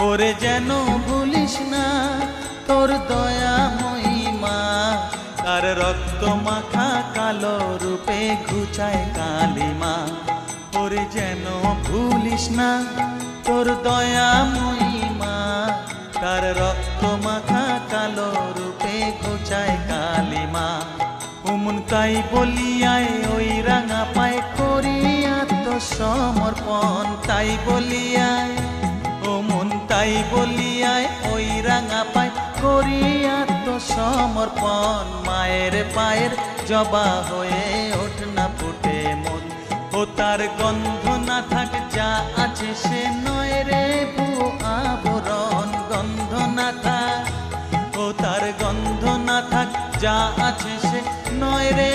ওরে যেন ভুলিস না তোর দয়াময়ী মা, তার রক্ত মাখা কালো রূপে ঘুচায় কালিমা। ওরে যেন ভুলিস না তোর দয়াময়ী মা, তার রক্ত মাখা কালো রূপে ঘুচায় কালিমা। উমন তাই বলিয়ায় ওই রাঙা পায় করি আত্মসমর্পণ, তাই বলিয়ায় ওমন তাই বলিয়ায় ওই রাঙা পায় করি আত্মসমর্পণ। মায়ের পায়ের জবা হয়ে ওঠ না ফুটে মন, ও তার গন্ধ না থাক যা আছে সে নয় রে ভুয়ো আবরণ। গন্ধ না থাক, ও তার গন্ধ না থাক যা আছে সে নয় রে